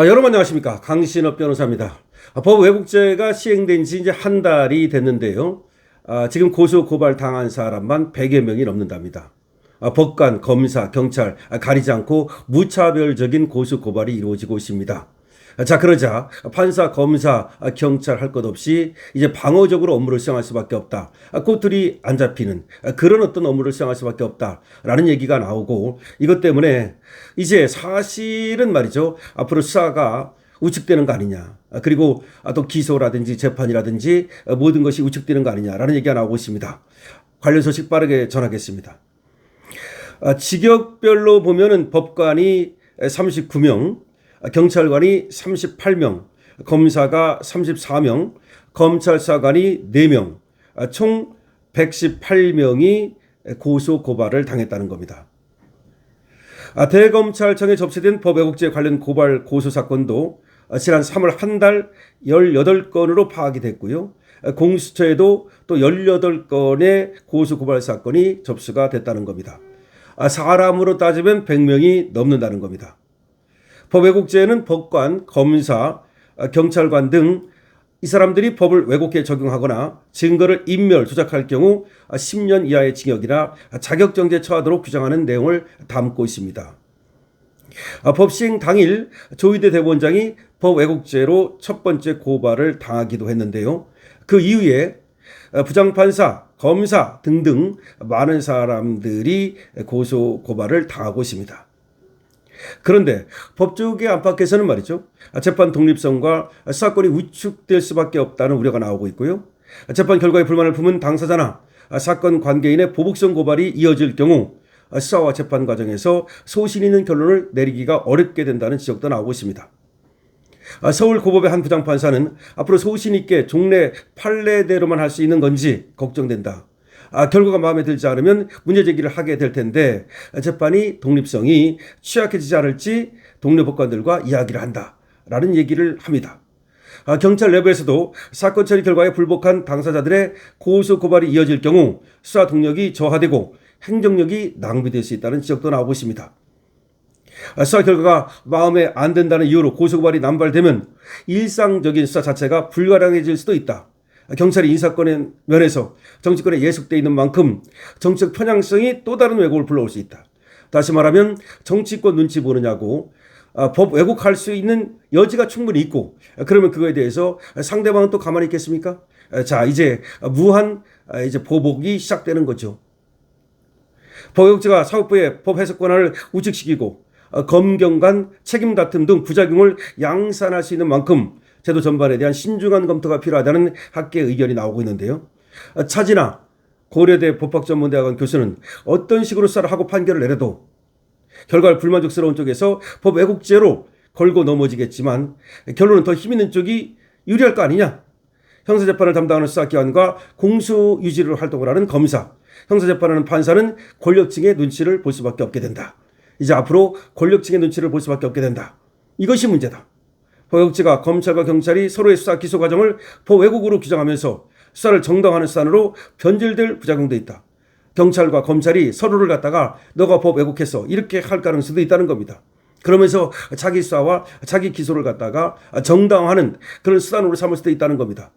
여러분 안녕하십니까. 강신업 변호사입니다. 법 왜곡죄가 시행된 지 이제 한 달이 됐는데요. 지금 고소 고발 당한 사람만 100여 명이 넘는답니다. 법관, 검사, 경찰 가리지 않고 무차별적인 고소 고발이 이루어지고 있습니다. 자, 그러자 판사, 검사, 경찰 할 것 없이 이제 방어적으로 업무를 수행할 수밖에 없다. 꼬투리 안 잡히는 그런 어떤 업무를 수행할 수밖에 없다라는 얘기가 나오고, 이것 때문에 이제 사실은 말이죠, 앞으로 수사가 우측되는 거 아니냐, 그리고 또 기소라든지 재판이라든지 모든 것이 우측되는 거 아니냐라는 얘기가 나오고 있습니다. 관련 소식 빠르게 전하겠습니다. 직역별로 보면은 법관이 39명, 경찰관이 38명, 검사가 34명, 검찰사관이 4명, 총 118명이 고소 고발을 당했다는 겁니다. 대검찰청에 접수된 법 왜곡죄 관련 고발 고소 사건도 지난 3월 한 달 18건으로 파악이 됐고요. 공수처에도 또 18건의 고소 고발 사건이 접수가 됐다는 겁니다. 사람으로 따지면 100명이 넘는다는 겁니다. 법 왜곡죄는 법관, 검사, 경찰관 등 이 사람들이 법을 왜곡해 적용하거나 증거를 인멸, 조작할 경우 10년 이하의 징역이나 자격정지에 처하도록 규정하는 내용을 담고 있습니다. 법 시행 당일 조희대 대법원장이 법 왜곡죄로 첫 번째 고발을 당하기도 했는데요. 그 이후에 부장판사, 검사 등등 많은 사람들이 고소 고발을 당하고 있습니다. 그런데 법조계 안팎에서는 말이죠, 재판 독립성과 사건이 위축될 수밖에 없다는 우려가 나오고 있고요. 재판 결과에 불만을 품은 당사자나 사건 관계인의 보복성 고발이 이어질 경우 수사와 재판 과정에서 소신 있는 결론을 내리기가 어렵게 된다는 지적도 나오고 있습니다. 서울고법의 한 부장판사는 앞으로 소신 있게 종래 판례대로만 할 수 있는 건지 걱정된다. 결과가 마음에 들지 않으면 문제 제기를 하게 될 텐데 재판이 독립성이 취약해지지 않을지 동료 법관들과 이야기를 한다라는 얘기를 합니다. 경찰 내부에서도 사건 처리 결과에 불복한 당사자들의 고소 고발이 이어질 경우 수사 동력이 저하되고 행정력이 낭비될 수 있다는 지적도 나오고 있습니다. 수사 결과가 마음에 안 든다는 이유로 고소 고발이 남발되면 일상적인 수사 자체가 불가능해질 수도 있다. 경찰이 인사권의 면에서 정치권에 예속되어 있는 만큼 정치적 편향성이 또 다른 왜곡을 불러올 수 있다. 다시 말하면 정치권 눈치 보느냐고 법 왜곡할 수 있는 여지가 충분히 있고, 그러면 그거에 대해서 상대방은 또 가만히 있겠습니까? 자, 이제 무한 이제 보복이 시작되는 거죠. 법 왜곡죄가 사법부의 법 해석 권한을 우측시키고 검경 간 책임 다툼 등 부작용을 양산할 수 있는 만큼 제도 전반에 대한 신중한 검토가 필요하다는 학계의 의견이 나오고 있는데요. 차지나 고려대 법학전문대학원 교수는 어떤 식으로 수사를 하고 판결을 내려도 결과를 불만족스러운 쪽에서 법 왜곡죄로 걸고 넘어지겠지만 결론은 더 힘있는 쪽이 유리할 거 아니냐. 형사재판을 담당하는 수사기관과 공소 유지를 활동을 하는 검사, 형사재판하는 판사는 권력층의 눈치를 볼 수밖에 없게 된다. 이제 앞으로 권력층의 눈치를 볼 수밖에 없게 된다. 이것이 문제다. 법 왜곡죄가 검찰과 경찰이 서로의 수사 기소 과정을 법 왜곡으로 규정하면서 수사를 정당화하는 수단으로 변질될 부작용도 있다. 경찰과 검찰이 서로를 갖다가 너가 법 왜곡했어 이렇게 할 가능성도 있다는 겁니다. 그러면서 자기 수사와 자기 기소를 갖다가 정당화하는 그런 수단으로 삼을 수도 있다는 겁니다.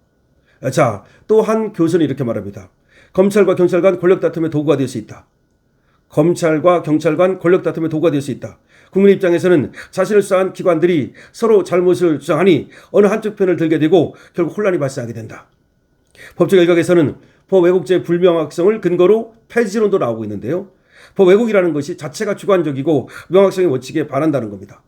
자, 또 한 교수는 이렇게 말합니다. 검찰과 경찰 간 권력 다툼의 도구가 될 수 있다. 검찰과 경찰 간 권력 다툼의 도구가 될 수 있다. 국민 입장에서는 자신을 수사한 기관들이 서로 잘못을 주장하니 어느 한쪽 편을 들게 되고 결국 혼란이 발생하게 된다. 법적 일각에서는 법 왜곡죄의 불명확성을 근거로 폐지론도 나오고 있는데요. 법 왜곡이라는 것이 자체가 주관적이고 명확성의 원칙에 반한다는 겁니다.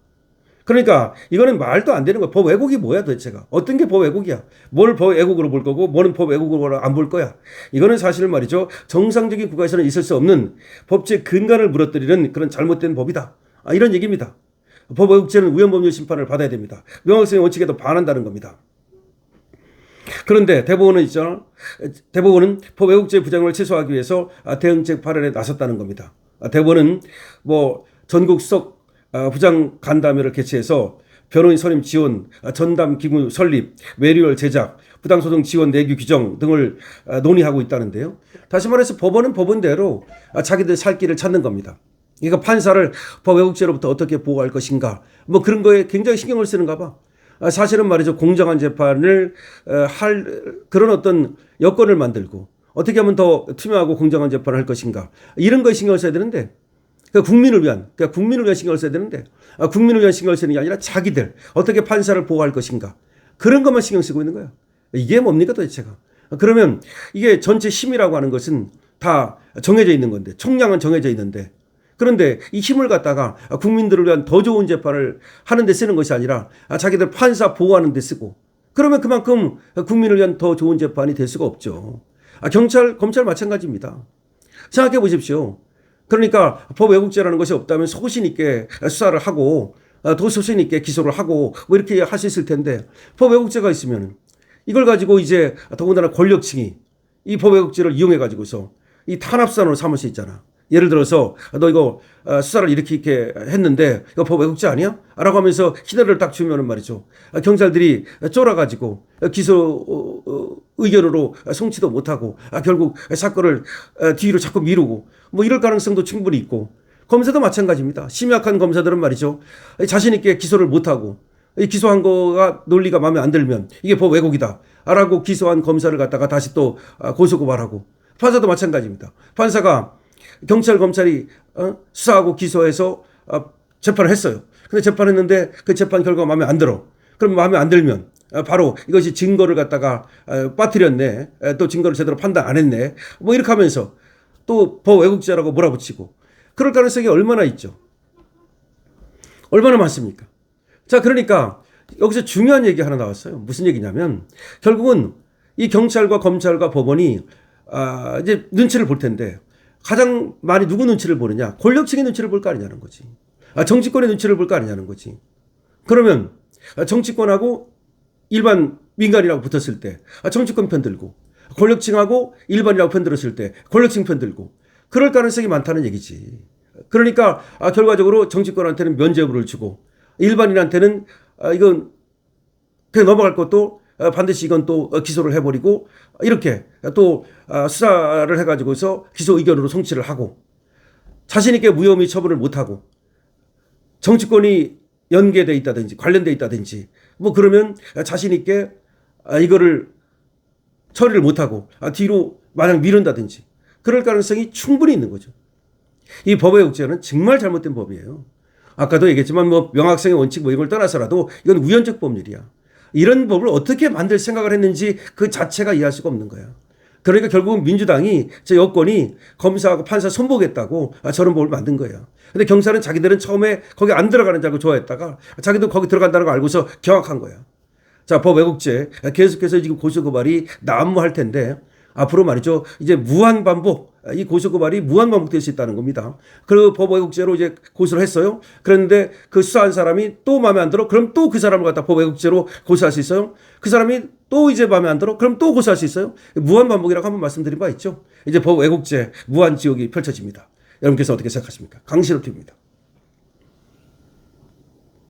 그러니까 이거는 말도 안 되는 거야. 법 왜곡이 뭐야 도대체가. 어떤 게 법 왜곡이야. 뭘 법 왜곡으로 볼 거고 뭐는 법 왜곡으로 안 볼 거야. 이거는 사실은 말이죠, 정상적인 국가에서는 있을 수 없는 법치의 근간을 무너뜨리는 그런 잘못된 법이다. 이런 얘기입니다. 법 왜곡죄는 우연법률 심판을 받아야 됩니다. 명확성의 원칙에도 반한다는 겁니다. 그런데 대법원은 법 왜곡죄 부작용을 최소화하기 위해서 대응책 발언에 나섰다는 겁니다. 대법원은 전국 수석 부장 간담회를 개최해서 변호인 선임 지원, 전담 기구 설립, 매뉴얼 제작, 부당소송 지원 내규 규정 등을 논의하고 있다는데요. 다시 말해서 법원은 법원대로 자기들 살 길을 찾는 겁니다. 그러니까 판사를 법 왜곡죄로부터 어떻게 보호할 것인가, 뭐 그런 거에 굉장히 신경을 쓰는가 봐. 사실은 말이죠, 공정한 재판을 할 그런 어떤 여건을 만들고 어떻게 하면 더 투명하고 공정한 재판을 할 것인가, 이런 거에 신경을 써야 되는데, 국민을 위한 신경을 써야 되는데, 국민을 위한 신경을 쓰는 게 아니라 자기들 어떻게 판사를 보호할 것인가, 그런 것만 신경 쓰고 있는 거야. 이게 뭡니까 도대체가. 그러면 이게 전체 힘이라고 하는 것은 다 정해져 있는 건데, 총량은 정해져 있는데, 그런데 이 힘을 갖다가 국민들을 위한 더 좋은 재판을 하는 데 쓰는 것이 아니라 자기들 판사 보호하는 데 쓰고, 그러면 그만큼 국민을 위한 더 좋은 재판이 될 수가 없죠. 경찰, 검찰 마찬가지입니다. 생각해 보십시오. 그러니까 법 왜곡죄라는 것이 없다면 소신 있게 수사를 하고 더 소신 있게 기소를 하고 뭐 이렇게 할 수 있을 텐데, 법 왜곡죄가 있으면 이걸 가지고 이제 더군다나 권력층이 이 법 왜곡죄를 이용해 가지고서 이 탄압산으로 삼을 수 있잖아. 예를 들어서 너 이거 수사를 이렇게 했는데 이거 법 왜곡죄 아니야? 라고 하면서 희대를 딱 주면은 말이죠, 경찰들이 쫄아가지고 기소 의견으로 송치도 못하고 결국 사건을 뒤로 자꾸 미루고 뭐 이럴 가능성도 충분히 있고, 검사도 마찬가지입니다. 심약한 검사들은 말이죠, 자신 있게 기소를 못하고 이 기소한 거가 논리가 마음에 안 들면 이게 법 왜곡이다 라고 기소한 검사를 갖다가 다시 또 고소고발하고, 판사도 마찬가지입니다. 판사가 경찰 검찰이 수사하고 기소해서 재판을 했어요. 근데 재판했는데 그 재판 결과가 마음에 안 들어. 그럼 마음에 안 들면 바로 이것이 증거를 갖다가 빠뜨렸네, 또 증거를 제대로 판단 안 했네, 뭐 이렇게 하면서 또 법 왜곡죄라고 몰아붙이고, 그럴 가능성이 얼마나 있죠. 얼마나 많습니까. 자, 그러니까 여기서 중요한 얘기 하나 나왔어요. 무슨 얘기냐면 결국은 이 경찰과 검찰과 법원이 이제 눈치를 볼 텐데, 가장 많이 누구 눈치를 보느냐? 권력층의 눈치를 볼 거 아니냐는 거지. 정치권의 눈치를 볼 거 아니냐는 거지. 그러면 정치권하고 일반 민간이라고 붙었을 때 정치권 편 들고, 권력층하고 일반이라고 편 들었을 때 권력층 편 들고, 그럴 가능성이 많다는 얘기지. 그러니까 결과적으로 정치권한테는 면죄부를 주고 일반인한테는 이건 그냥 넘어갈 것도 반드시 이건 또 기소를 해버리고, 이렇게 또 수사를 해가지고서 기소 의견으로 송치를 하고, 자신 있게 무혐의 처분을 못하고 정치권이 연계돼 있다든지 관련돼 있다든지 뭐 그러면 자신 있게 이거를 처리를 못하고 뒤로 마냥 미룬다든지, 그럴 가능성이 충분히 있는 거죠. 이 법 왜곡죄는 정말 잘못된 법이에요. 아까도 얘기했지만 뭐 명확성의 원칙 뭐 이걸 떠나서라도 이건 우연적 법률이야. 이런 법을 어떻게 만들 생각을 했는지 그 자체가 이해할 수가 없는 거야. 그러니까 결국은 민주당이, 저 여권이 검사하고 판사 손보겠다고 저런 법을 만든 거예요. 근데 경찰은 자기들은 처음에 거기 안 들어가는 줄 알고 좋아했다가 자기도 거기 들어간다는 거 알고서 경악한 거야. 자, 법 왜곡죄 계속해서 지금 고소고발이 난무할 텐데, 앞으로 말이죠, 이제 무한 반복, 이 고소고발이 무한 반복될 수 있다는 겁니다. 그 법 왜곡죄로 이제 고소를 했어요. 그런데 그 수사한 사람이 또 마음에 안 들어? 그럼 또 그 사람을 갖다 법 왜곡죄로 고소할 수 있어요. 그 사람이 또 이제 마음에 안 들어? 그럼 또 고소할 수 있어요. 무한 반복이라고 한번 말씀드린 바 있죠. 이제 법 왜곡죄 무한 지옥이 펼쳐집니다. 여러분께서 어떻게 생각하십니까? 강신호 TV입니다.